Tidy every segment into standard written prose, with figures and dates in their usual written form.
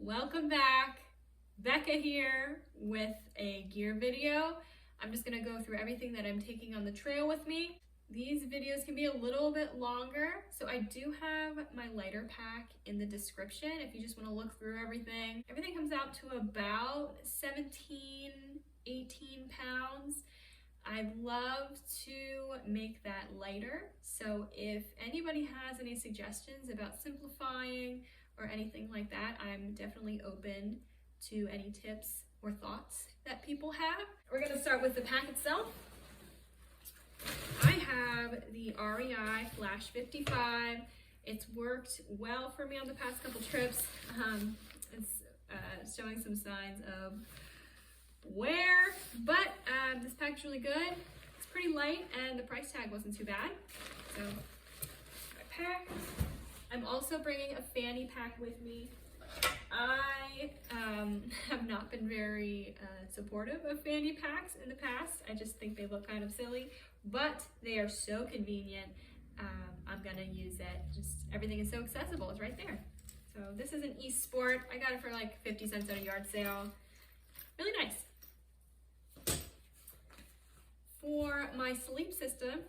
Welcome back. Becca here with a gear video. I'm just gonna go through everything that I'm taking on the trail with me. These videos can be a little bit longer, so I do have my lighter pack in the description if you just want to look through everything. Everything comes out to about 17, 18 pounds. I'd love to make that lighter, so if anybody has any suggestions about simplifying or anything like that, I'm definitely open to any tips or thoughts that people have. We're gonna start with the pack itself. I have the REI Flash 55. It's worked well for me on the past couple trips. It's showing some signs of wear, but this pack's really good. It's pretty light and the price tag wasn't too bad. So my pack. I'm also bringing a fanny pack with me. I have not been very supportive of fanny packs in the past. I just think they look kind of silly, but they are so convenient. I'm gonna use it. Just everything is so accessible. It's right there. So this is an East Sport. I got it for like 50 cents at a yard sale. Really nice. For my sleep system,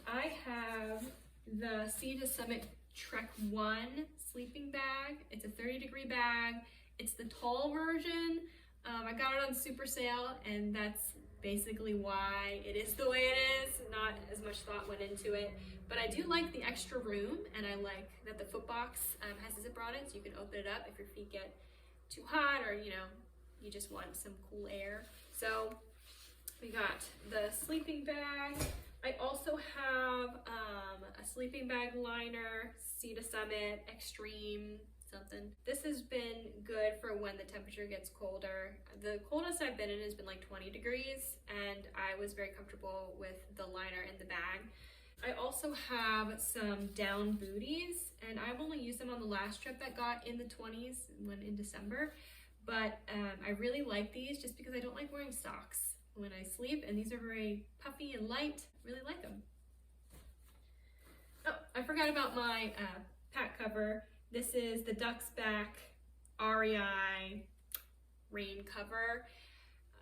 I have the Sea to Summit Trek 1 sleeping bag. It's a 30-degree bag. It's the tall version. I got it on super sale, and that's basically why it is the way it is. Not as much thought went into it, but I do like the extra room, and I like that the foot box has a zipper on it, so you can open it up if your feet get too hot or you just want some cool air. So we got the sleeping bag. I also have a sleeping bag liner, Sea to Summit Extreme something. This has been good for when the temperature gets colder. The coldest I've been in has been like 20 degrees, and I was very comfortable with the liner in the bag. I also have some down booties, and I've only used them on the last trip that got in the 20s, when in December, but I really like these just because I don't like wearing socks when I sleep, and these are very puffy and light. Really like them. Oh, I forgot about my pack cover. This is the Duck's Back REI rain cover.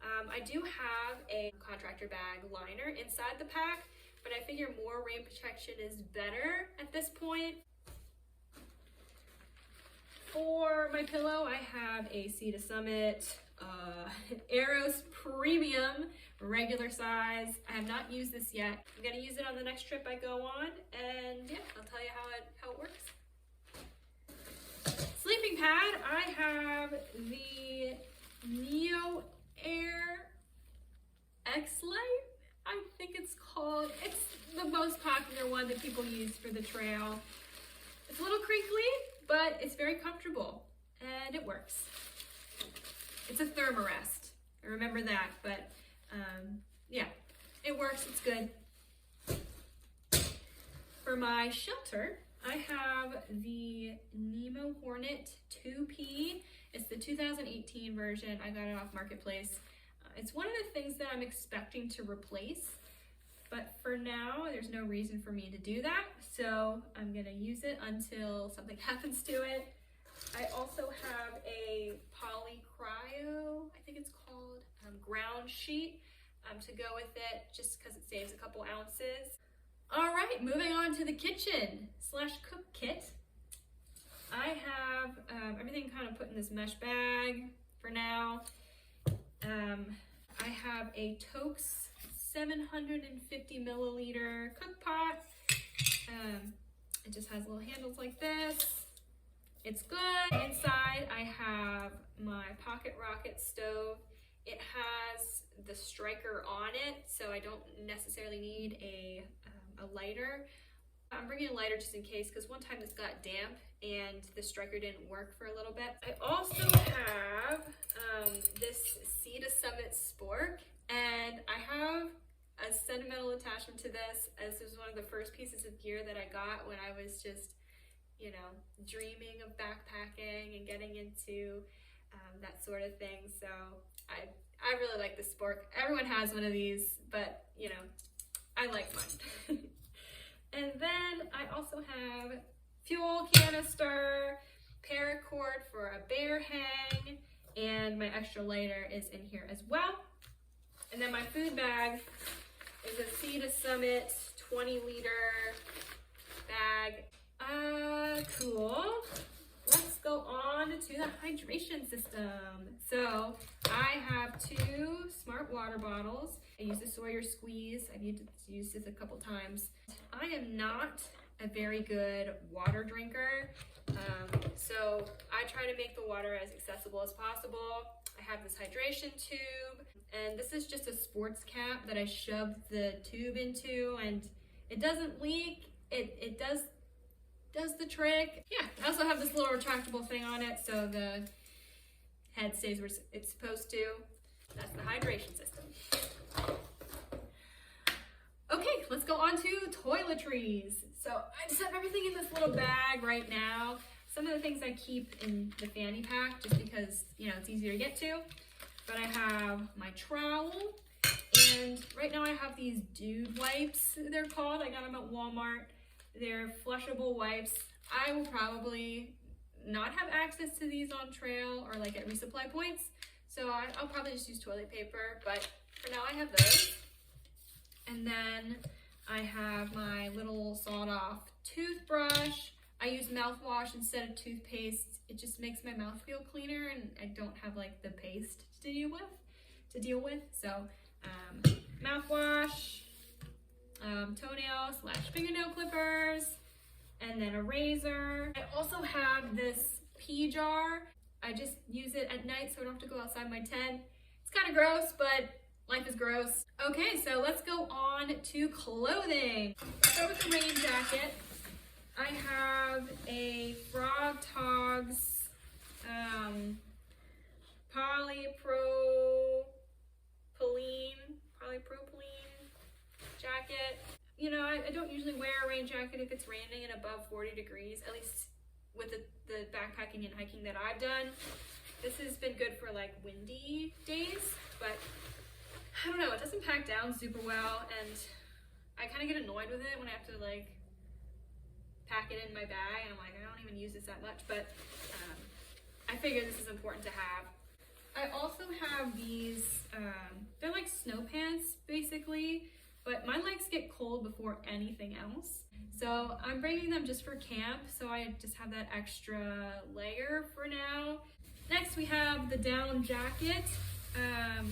I do have a contractor bag liner inside the pack, but I figure more rain protection is better at this point. For my pillow, I have a Sea to Summit Eros Premium regular size. I have not used this yet. I'm gonna use it on the next trip I go on, and yeah, I'll tell you how it works. Sleeping pad, I have the Neo Air X-Lite, I think it's called. It's the most popular one that people use for the trail. It's a little crinkly, but it's very comfortable, and it works. It's a Thermarest. I remember that, but yeah, it works. It's good. For my shelter, I have the Nemo Hornet 2P. It's the 2018 version. I got it off Marketplace. It's one of the things that I'm expecting to replace, but for now, there's no reason for me to do that, so I'm gonna use it until something happens to it. I also have a Poly Cryo, I think it's called, ground sheet to go with it, just because it saves a couple ounces. All right, moving on to the kitchen / cook kit. I have everything kind of put in this mesh bag for now. I have a Toaks 750 milliliter cook pot. It just has little handles like this. It's good. Inside, I have my Pocket Rocket stove. It has the striker on it, so I don't necessarily need a lighter. I'm bringing a lighter just in case, because one time this got damp and the striker didn't work for a little bit. I also have this Sea to Summit Spork, and I have a sentimental attachment to this, as this was one of the first pieces of gear that I got when I was just dreaming of backpacking and getting into that sort of thing. So I really like the Spork. Everyone has one of these, but I like mine. And then I also have fuel canister, paracord cord for a bear hang, and my extra lighter is in here as well. And then my food bag is a Sea to Summit 20-liter bag. Cool. Let's go on to the hydration system. So I have 2 smart water bottles. I use the Sawyer Squeeze. I've used this a couple times. I am not a very good water drinker, so I try to make the water as accessible as possible. I have this hydration tube, and this is just a sports cap that I shoved the tube into, and it doesn't leak. It does the trick. Yeah, I also have this little retractable thing on it so the head stays where it's supposed to. That's the hydration system. Okay, let's go on to toiletries. So I just have everything in this little bag right now. Some of the things I keep in the fanny pack just because, you know, it's easier to get to. But I have my trowel, and right now I have these dude wipes, they're called. I got them at Walmart. They're flushable wipes. I will probably not have access to these on trail or like at resupply points. So I'll probably just use toilet paper, but for now I have those. And then I have my little sawed-off toothbrush. I use mouthwash instead of toothpaste. It just makes my mouth feel cleaner, and I don't have like the paste to deal with. So mouthwash, toenail / fingernail clippers, and then a razor. I also have this pee jar. I just use it at night so I don't have to go outside my tent. It's kind of gross, but life is gross. Okay, so let's go on to clothing. Let's start with the rain jacket. I have a Frog Togs polypropylene jacket. You know, I don't usually wear a rain jacket if it's raining and above 40 degrees, at least with the backpacking and hiking that I've done. This has been good for like windy days, but I don't know, it doesn't pack down super well, and I kind of get annoyed with it when I have to like pack it in my bag, and I'm like, I don't even use this that much, but I figure this is important to have. I also have these, they're like snow pants basically, but my legs get cold before anything else. So I'm bringing them just for camp, so I just have that extra layer for now. Next we have the down jacket. It's a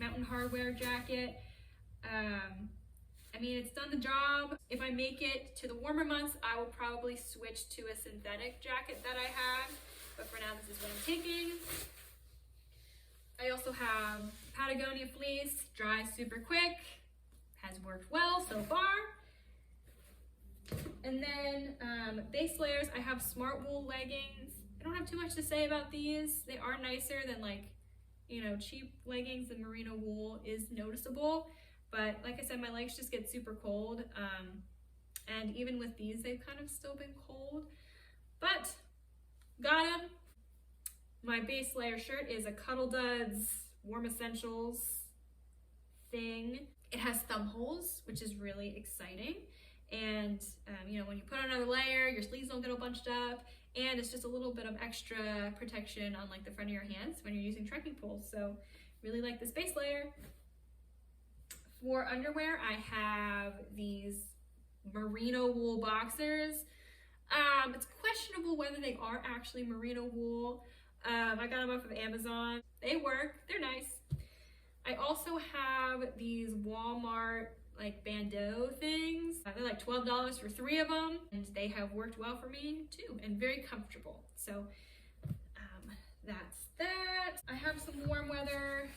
mountain hardware jacket. I mean, it's done the job. If I make it to the warmer months, I will probably switch to a synthetic jacket that I have, but for now this is what I'm taking. I also have Patagonia fleece, dries super quick, has worked well so far. And then base layers, I have smart wool leggings. I don't have too much to say about these. They are nicer than like, you know, cheap leggings. The merino wool is noticeable, but like I said, my legs just get super cold. And even with these, they've kind of still been cold, but got them. My base layer shirt is a Cuddle Duds Warm Essentials thing. It has thumb holes, which is really exciting. And you know, when you put on another layer, your sleeves don't get all bunched up, and it's just a little bit of extra protection on like the front of your hands when you're using trekking poles. So really like this base layer. For underwear, I have these merino wool boxers. It's questionable whether they are actually merino wool. I got them off of Amazon. They work, they're nice. I also have these Walmart like bandeau things. They're like $12 for 3 of them, and they have worked well for me too, and very comfortable. So that's that. I have some warm weather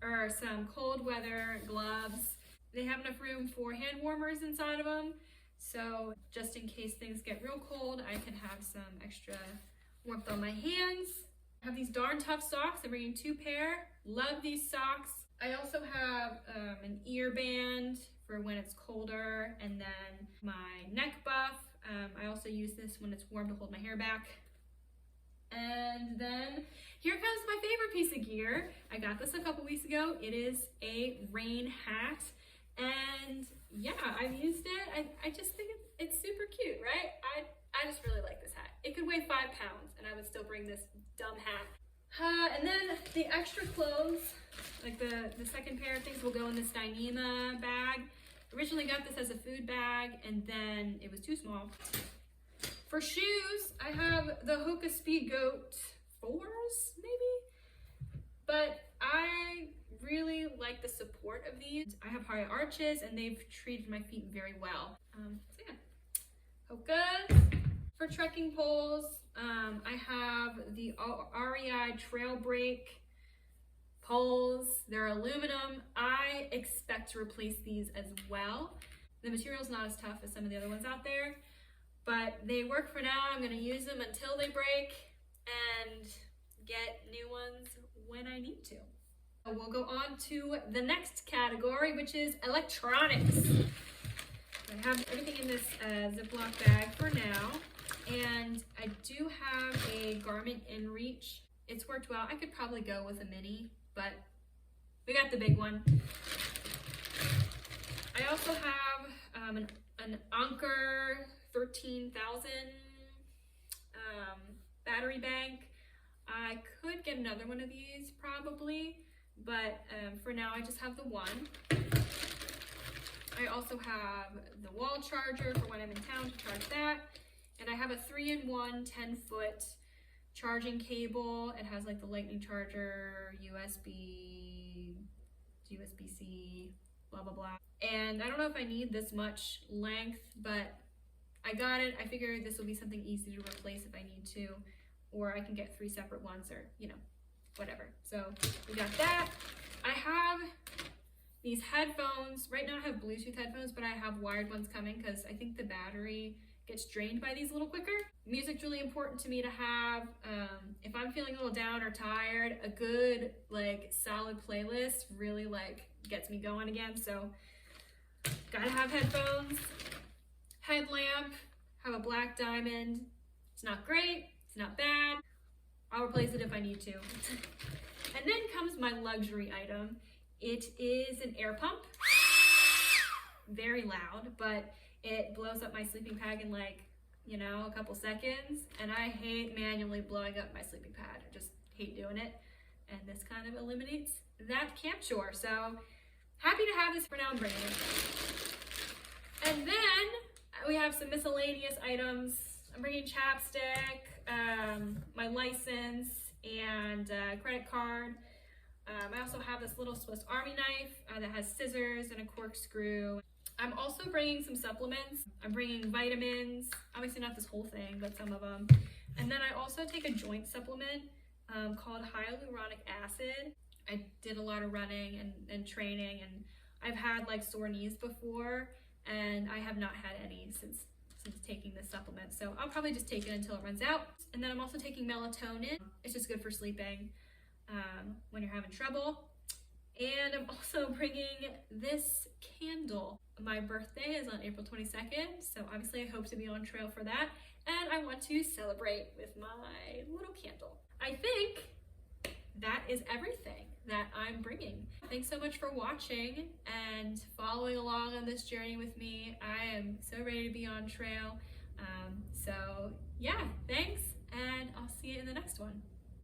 or some cold weather gloves. They have enough room for hand warmers inside of them, so just in case things get real cold, I can have some extra warmth on my hands. I have these Darn Tough socks. I'm bringing 2 pair. Love these socks. I also have an ear band for when it's colder, and then my neck buff. I also use this when it's warm to hold my hair back. And then here comes my favorite piece of gear. I got this a couple weeks ago. It is a rain hat, and yeah, I've used it. I just think it's super cute, right? I just really like this hat. It could weigh 5 pounds, and and I would still bring this dumb hat. And then the extra clothes, like the second pair of things, will go in this Dyneema bag. Originally got this as a food bag, and then it was too small. For shoes, I have the Hoka Speed Goat 4s, maybe? But I really like the support of these. I have high arches, and they've treated my feet very well. So yeah, Hokas. For trekking poles, I have the REI Trail Brake poles. They're aluminum. I expect to replace these as well. The material's not as tough as some of the other ones out there, but they work for now. I'm gonna use them until they break and get new ones when I need to. We'll go on to the next category, which is electronics. I have everything in this Ziploc bag for now, and I do have a Garmin InReach. It's worked well. I could probably go with a mini, but we got the big one. I also have an Anker 13,000 battery bank. I could get another one of these probably, but for now I just have the one. I also have the wall charger for when I'm in town to charge that. And I have a 3-in-1 10-foot charging cable. It has like the lightning charger, USB-C, blah, blah, blah. And I don't know if I need this much length, but I got it. I figured this will be something easy to replace if I need to, or I can get 3 separate ones, or, you know, whatever. So we got that. I have these headphones. Right now I have Bluetooth headphones, but I have wired ones coming because I think the battery gets drained by these a little quicker. Music's really important to me to have. If I'm feeling a little down or tired, a good, like, solid playlist really, like, gets me going again. So gotta have headphones. Headlamp, have a black diamond. It's not great, it's not bad. I'll replace it if I need to. And then comes my luxury item. It is an air pump. Very loud, but it blows up my sleeping bag in, like, you know, a couple seconds. And I hate manually blowing up my sleeping pad. I just hate doing it. And this kind of eliminates that camp chore. So happy to have this for now. I'm bringing it. And then we have some miscellaneous items. I'm bringing chapstick, my license, and credit card. I also have this little Swiss Army knife that has scissors and a corkscrew. I'm also bringing some supplements. I'm bringing vitamins, obviously not this whole thing, but some of them. And then I also take a joint supplement called hyaluronic acid. I did a lot of running and training, and I've had like sore knees before, and I have not had any since taking this supplement. So I'll probably just take it until it runs out. And then I'm also taking melatonin. It's just good for sleeping when you're having trouble. And I'm also bringing this candle. My birthday is on April 22nd, so obviously I hope to be on trail for that. And I want to celebrate with my little candle. I think that is everything that I'm bringing. Thanks so much for watching and following along on this journey with me. I am so ready to be on trail. So yeah, thanks, and I'll see you in the next one.